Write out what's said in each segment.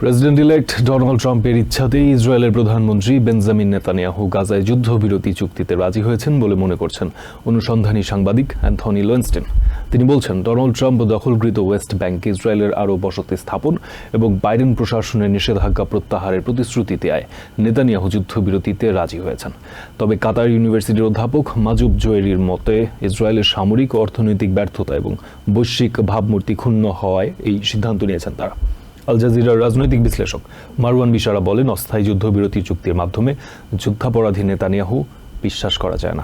President-elect Donald ট্রাম্পের ইচ্ছাতেই ইসরায়েলের প্রধানমন্ত্রী বেঞ্জামিন নেতানিয়াহু গাজায় যুদ্ধবিরতি চুক্তিতে রাজি হয়েছেন বলে মনে করছেন অনুসন্ধানী সাংবাদিক অ্যান্থনি লোয়েনস্টিন। তিনি বলছেন, ডোনাল্ড ট্রাম্প দখলকৃত ওয়েস্ট ব্যাংকে ইসরায়েলের আরও বসতি স্থাপন এবং বাইডেন প্রশাসনের নিষেধাজ্ঞা প্রত্যাহারের প্রতিশ্রুতি দেয় নেতানিয়াহু যুদ্ধবিরতিতে রাজি হয়েছেন। তবে কাতার ইউনিভার্সিটির অধ্যাপক মাজুব জোয়েরির মতে, ইসরায়েলের সামরিক ও অর্থনৈতিক ব্যর্থতা এবং বৈশ্বিক ভাবমূর্তি ক্ষুণ্ণ হওয়ায় এই সিদ্ধান্ত নিয়েছেন তারা। আল জাজিরার রাজনৈতিক বিশ্লেষক মারওয়ান বিশারা বলেন, অস্থায়ী যুদ্ধবিরতি চুক্তির মাধ্যমে যুদ্ধাপরাধী নেতানিয়াহু বিশ্বাস করা যায় না।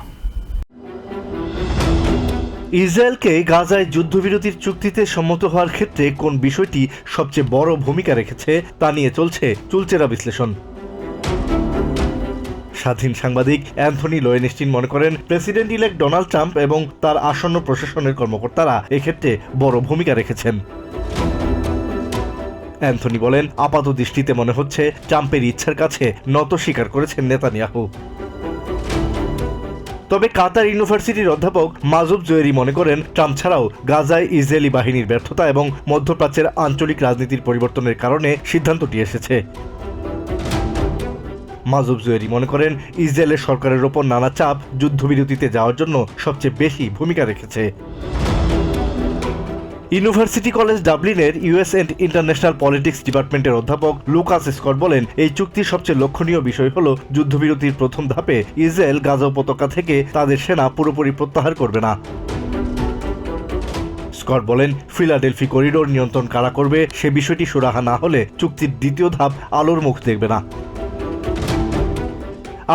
ইসরায়েলকে গাজায় যুদ্ধবিরতির চুক্তিতে সম্মত হওয়ার ক্ষেত্রে কোন বিষয়টি সবচেয়ে বড় ভূমিকা রেখেছে তা নিয়ে চলছে চুলচেরা বিশ্লেষণ। স্বাধীন সাংবাদিক অ্যান্থনি লোয়েনস্টিন মনে করেন, প্রেসিডেন্ট-ইলেক্ট ডোনাল্ড ট্রাম্প এবং তার আসন্ন প্রশাসনের কর্মকর্তারা এক্ষেত্রে বড় ভূমিকা রেখেছেন। অ্যান্থনি বলেন, আপাত দৃষ্টিতে মনে হচ্ছে ট্রাম্পের ইচ্ছার কাছে নত স্বীকার করেছেন নেতানিয়াহু। তবে কাতার ইউনিভার্সিটির অধ্যাপক মাজুব জোয়েরি মনে করেন, ট্রাম্প ছাড়াও গাজায় ইসরায়েলি বাহিনীর ব্যর্থতা এবং মধ্যপ্রাচ্যের আঞ্চলিক রাজনীতির পরিবর্তনের কারণে সিদ্ধান্তটি এসেছে। মাজুব জোয়েরি মনে করেন, ইসরায়েলের সরকারের ওপর নানা চাপ যুদ্ধবিরতিতে যাওয়ার জন্য সবচেয়ে বেশি ভূমিকা রেখেছে। ইউনিভার্সিটি কলেজ ডাবলিনের ইউএস এন্ড ইন্টারন্যাশনাল পলিটিক্স ডিপার্টমেন্টের অধ্যাপক লুকাস স্কট বলেন, এই চুক্তির সবচেয়ে লক্ষণীয় বিষয় হল যুদ্ধবিরতির প্রথম ধাপে ইসরায়েল গাজা উপত্যকা থেকে তাদের সেনা পুরোপুরি প্রত্যাহার করবে না। স্কট বলেন, ফিলাডেলফি করিডোর নিয়ন্ত্রণ কারা করবে সে বিষয়টি সুরাহা না হলে চুক্তির দ্বিতীয় ধাপ আলোর মুখ দেখবে না।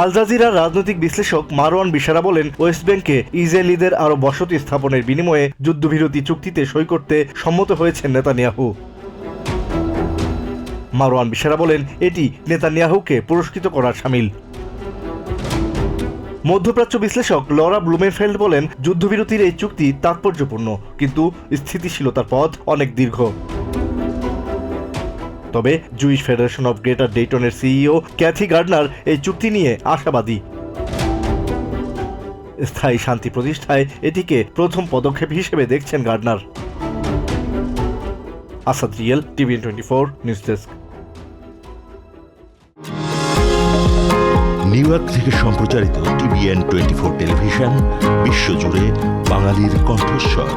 আল জাজিরার রাজনৈতিক বিশ্লেষক মারওয়ান বিশারা বলেন, ওয়েস্ট ব্যাংকে ইসরায়েলিদের আরও বসতি স্থাপনের বিনিময়ে যুদ্ধবিরতি চুক্তিতে সই করতে সম্মত হয়েছেন নেতানিয়াহু। মারওয়ান বিশারা বলেন, এটি নেতানিয়াহুকে পুরস্কৃত করার শামিল। মধ্যপ্রাচ্য বিশ্লেষক লরা ব্লুমেনফেল্ড বলেন, যুদ্ধবিরতির এই চুক্তি তাৎপর্যপূর্ণ, কিন্তু স্থিতিশীলতার পথ অনেক দীর্ঘ। তবে জুইশ ফেডারেশন অব গ্রেটার ডেইটনের সিইও ক্যাথি গার্ডনার এই চুক্তি নিয়ে আশাবাদী। স্থায়ী শান্তি প্রতিষ্ঠায় এটিকে প্রথম পদক্ষেপ হিসেবে দেখছেন Gairdner. Asad real, TVN 24 news desk. New York থেকে সম্প্রচারিত টিভিএন 24 টেলিভিশন বিশ্বজুড়ে বাঙালির কণ্ঠস্বর।